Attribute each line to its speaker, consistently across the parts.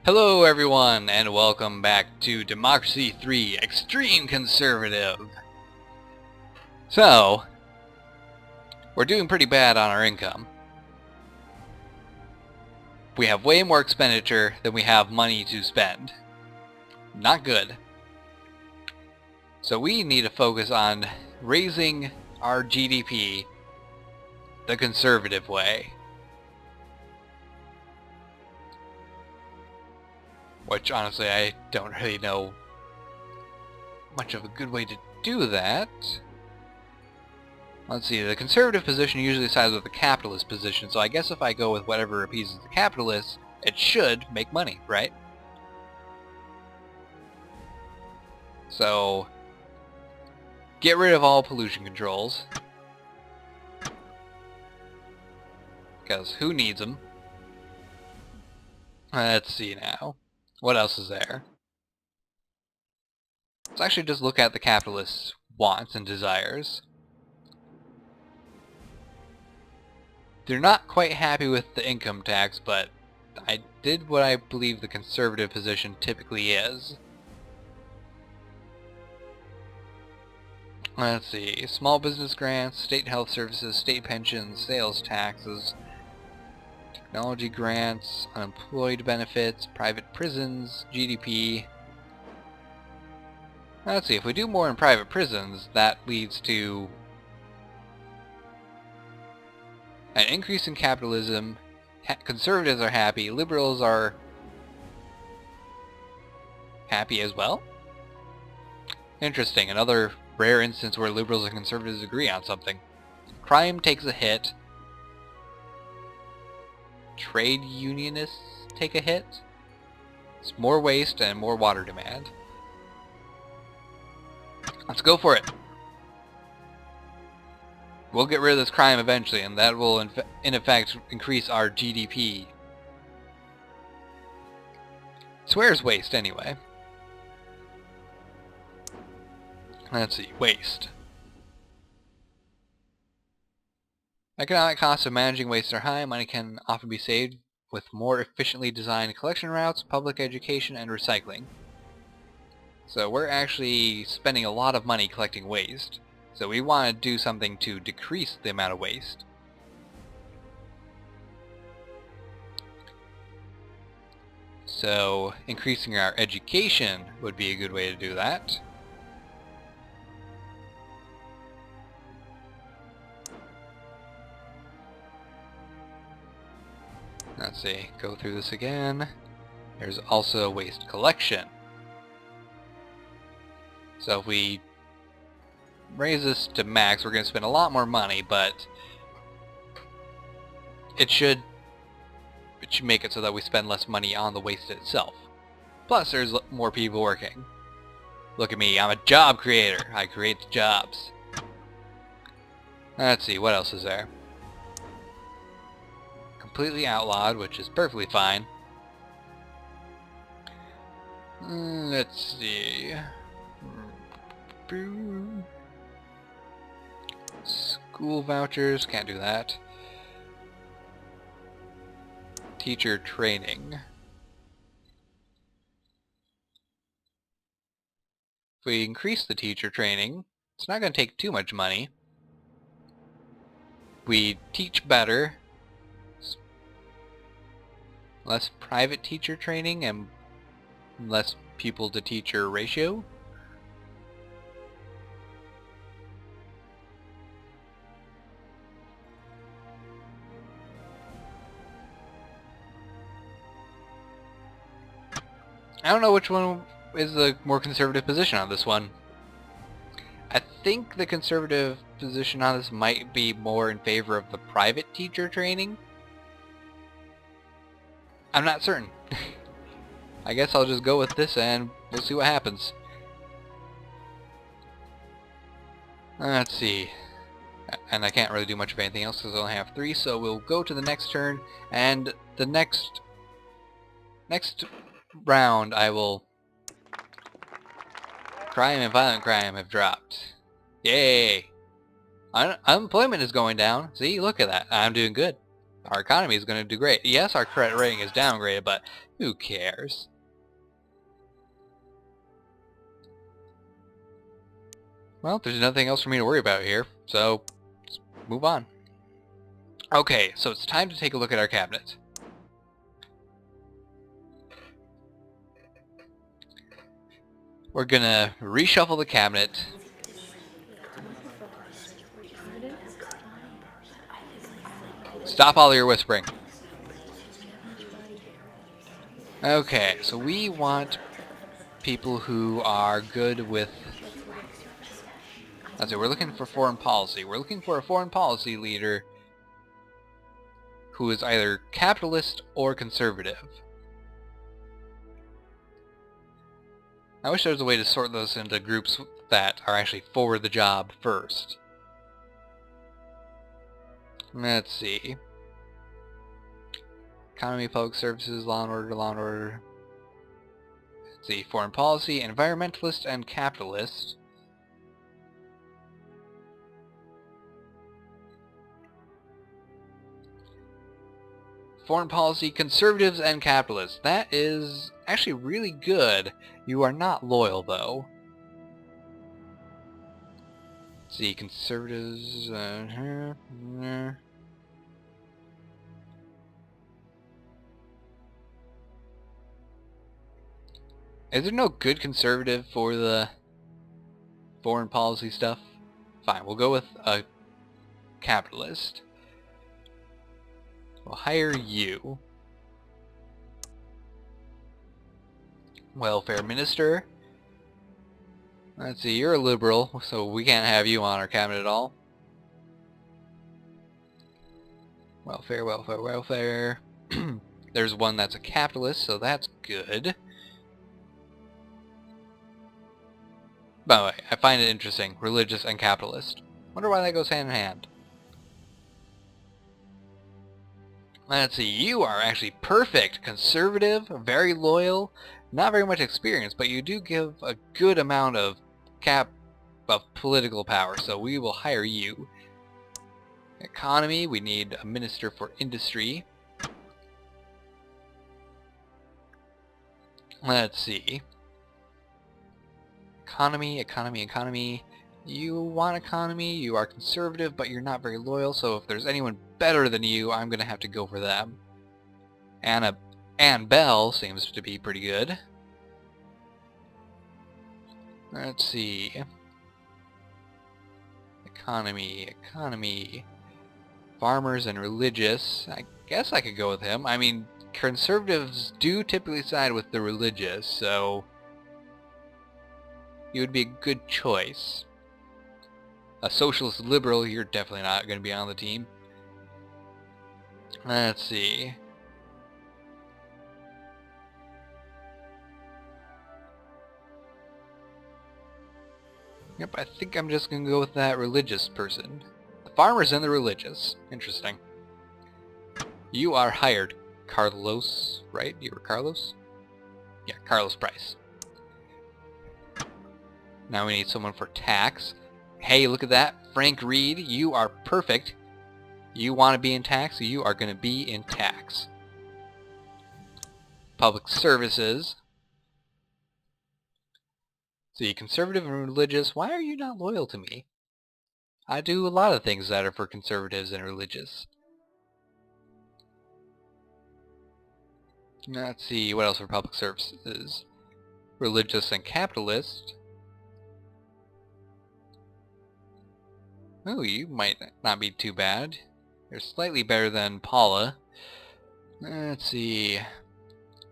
Speaker 1: Hello everyone, and welcome back to Democracy 3 Extreme Conservative. So, we're doing pretty bad on our income. We have way more expenditure than we have money to spend. Not good. So we need to focus on raising our GDP the conservative way. Which, honestly, I don't really know much of a good way to do that. Let's see, the conservative position usually sides with the capitalist position, so I guess if I go with whatever appeases the capitalists, it should make money, right? So, get rid of all pollution controls. Because who needs them? Let's see now. What else is there? Let's actually just look at the capitalists' wants and desires. They're not quite happy with the income tax, but I did what I believe the conservative position typically is. Let's see. Small business grants, state health services, state pensions, sales taxes, technology grants, unemployed benefits, private prisons, GDP. Let's see, if we do more in private prisons, that leads to an increase in capitalism. Conservatives are happy, liberals are happy as well. Interesting, another rare instance where liberals and conservatives agree on something. Crime takes a hit. Trade unionists take a hit. It's more waste and more water demand. Let's go for it. We'll get rid of this crime eventually, and that will in effect increase our GDP. So where's waste anyway? Let's see, waste. Economic costs of managing waste are high. Money can often be saved with more efficiently designed collection routes, public education, and recycling. So we're actually spending a lot of money collecting waste. So we want to do something to decrease the amount of waste. So increasing our education would be a good way to do that. Let's see, go through this again. There's also waste collection. So if we raise this to max, we're going to spend a lot more money, but it should make it so that we spend less money on the waste itself. Plus, there's more people working. Look at me, I'm a job creator. I create the jobs. Let's see, what else is there? Completely outlawed, which is perfectly fine. Let's see. School vouchers, can't do that. Teacher training. If we increase the teacher training, it's not going to take too much money. We teach better. Less private teacher training and less pupil to teacher ratio. I don't know which one is the more conservative position on this one. I think the conservative position on this might be more in favor of the private teacher training. I'm not certain. I guess I'll just go with this and we'll see what happens. Let's see. And I can't really do much of anything else because I only have 3, so we'll go to the next turn, and the next round I will... Crime and violent crime have dropped. Yay! Unemployment is going down. See, look at that. I'm doing good. Our economy is going to do great. Yes, our credit rating is downgraded, but who cares? Well, there's nothing else for me to worry about here, so let's move on. Okay, so it's time to take a look at our cabinet. We're gonna reshuffle the cabinet. Stop all your whispering. Okay, so we want people who are good with... Let's see, we're looking for foreign policy. We're looking for a foreign policy leader who is either capitalist or conservative. I wish there was a way to sort those into groups that are actually for the job first. Let's see. Economy, public services, law and order, law and order. Let's see, foreign policy, environmentalist, and capitalist. Foreign policy, conservatives, and capitalists. That is actually really good. You are not loyal, though. Let's see, conservatives... Is there no good conservative for the foreign policy stuff? Fine, we'll go with a capitalist. We'll hire you. Welfare minister. Let's see, you're a liberal, so we can't have you on our cabinet at all. Welfare, welfare, welfare. There's one that's a capitalist, so that's good. By the way, I find it interesting. Religious and capitalist. Wonder why that goes hand in hand. Let's see, you are actually perfect. Conservative, very loyal, not very much experience, but you do give a good amount of political power, so we will hire you. Economy, we need a minister for industry. Let's see. Economy, economy, economy. You want economy, you are conservative, but you're not very loyal, so if there's anyone better than you, I'm going to have to go for them. Ann Bell seems to be pretty good. Let's see. Economy, economy. Farmers and religious. I guess I could go with him. I mean, conservatives do typically side with the religious, so he would be a good choice. A socialist liberal, you're definitely not going to be on the team. Let's see. Yep, I think I'm just going to go with that religious person. The farmers and the religious. Interesting. You are hired. Carlos, right? You were Carlos? Yeah, Carlos Price. Now we need someone for tax. Hey, look at that. Frank Reed, you are perfect. You want to be in tax, so you are going to be in tax. Public services. See, conservative and religious, why are you not loyal to me? I do a lot of things that are for conservatives and religious. Let's see, what else for public services? Religious and capitalist. Oh, you might not be too bad. You're slightly better than Paula. Let's see.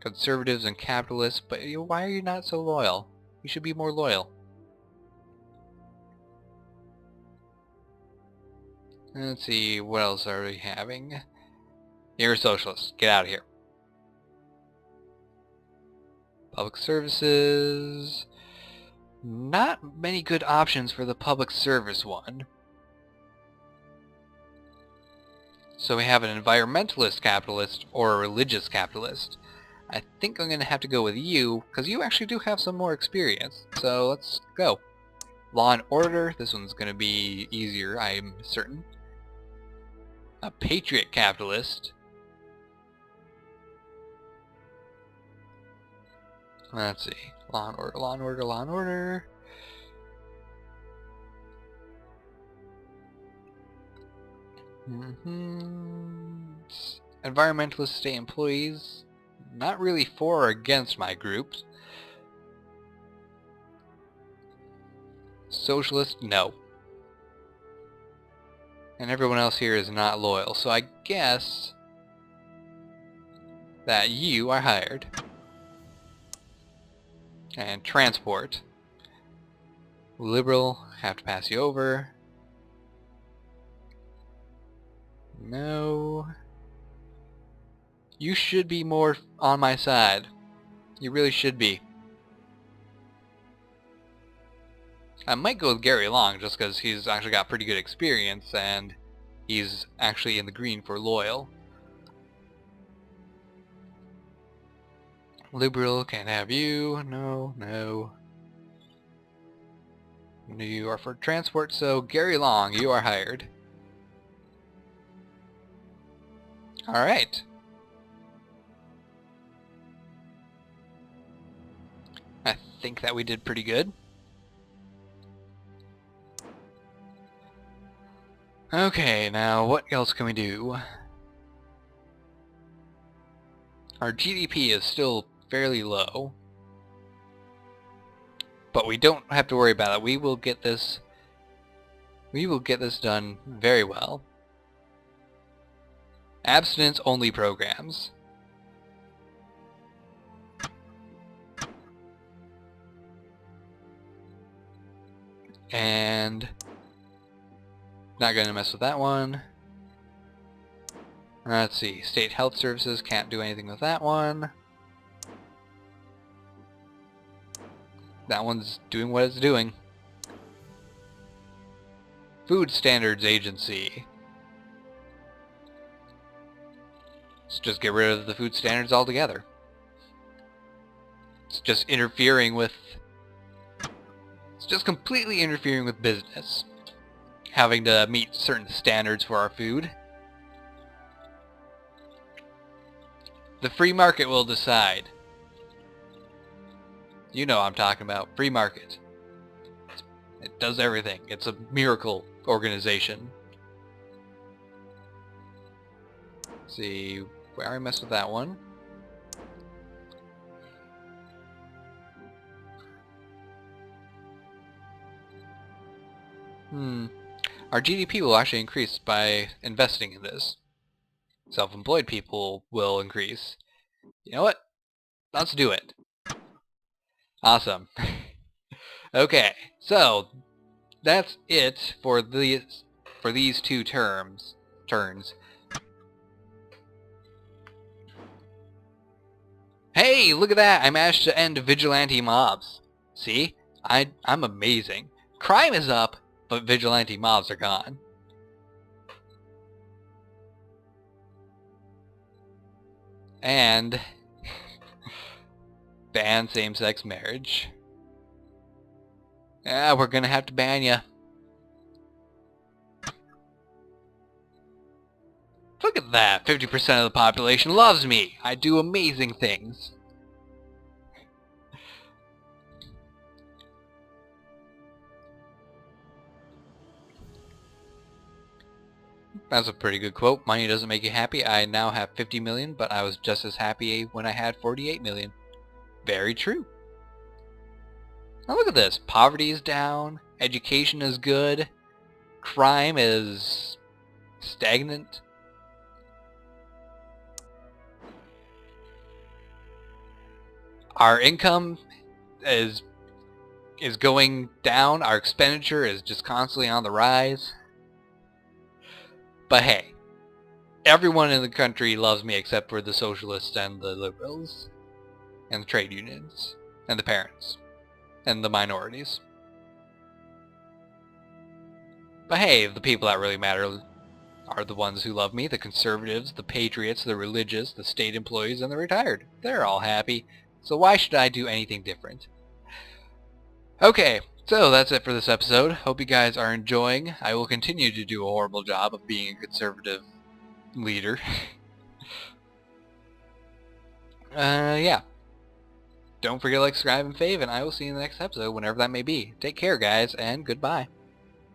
Speaker 1: Conservatives and capitalists, but why are you not so loyal? You should be more loyal. Let's see, what else are we having? You're a socialist. Get out of here. Public services. Not many good options for the public service one. So we have an environmentalist capitalist or a religious capitalist. I think I'm going to have to go with you, because you actually do have some more experience. So let's go. Law and order. This one's going to be easier, I'm certain. A patriot capitalist. Let's see. Law and order, law and order, law and order. Environmentalist state employees. Not really for or against my groups. Socialist, no. And everyone else here is not loyal, so I guess that you are hired. And transport. Liberal, have to pass you over. No. You should be more on my side. You really should be. I might go with Gary Long just because he's actually got pretty good experience and he's actually in the green for loyal. Liberal, can't have you. No, no. You are for transport, so Gary Long, you are hired. Alright. I think that we did pretty good. Okay, now what else can we do? Our GDP is still fairly low, but we don't have to worry about it. We will get this done very well. Abstinence only programs. And not gonna mess with that one. Let's see, state health services, can't do anything with that one. That one's doing what it's doing. Food Standards Agency. Let's just get rid of the food standards altogether. It's just interfering with... It's just completely interfering with business. Having to meet certain standards for our food. The free market will decide. You know what I'm talking about. Free market. It does everything. It's a miracle organization. Let's see, we already messed with that one. Our GDP will actually increase by investing in this. Self-employed people will increase. You know what? Let's do it. Awesome. Okay, so that's it for these two turns. Hey, look at that! I managed to end vigilante mobs. See? I'm amazing. Crime is up, but vigilante mobs are gone. And ban same-sex marriage. Yeah, we're gonna have to ban ya. Look at that! 50% of the population loves me! I do amazing things. That's a pretty good quote. Money doesn't make you happy. I now have 50 million, but I was just as happy when I had 48 million. Very true. Now look at this. Poverty is down. Education is good. Crime is stagnant. Our income is going down. Our expenditure is just constantly on the rise. But hey, everyone in the country loves me except for the socialists and the liberals. And the trade unions. And the parents. And the minorities. But hey, the people that really matter are the ones who love me. The conservatives, the patriots, the religious, the state employees, and the retired. They're all happy. So why should I do anything different? Okay, so that's it for this episode. Hope you guys are enjoying. I will continue to do a horrible job of being a conservative leader. Yeah. Don't forget to like, subscribe, and fave, and I will see you in the next episode, whenever that may be. Take care, guys, and goodbye.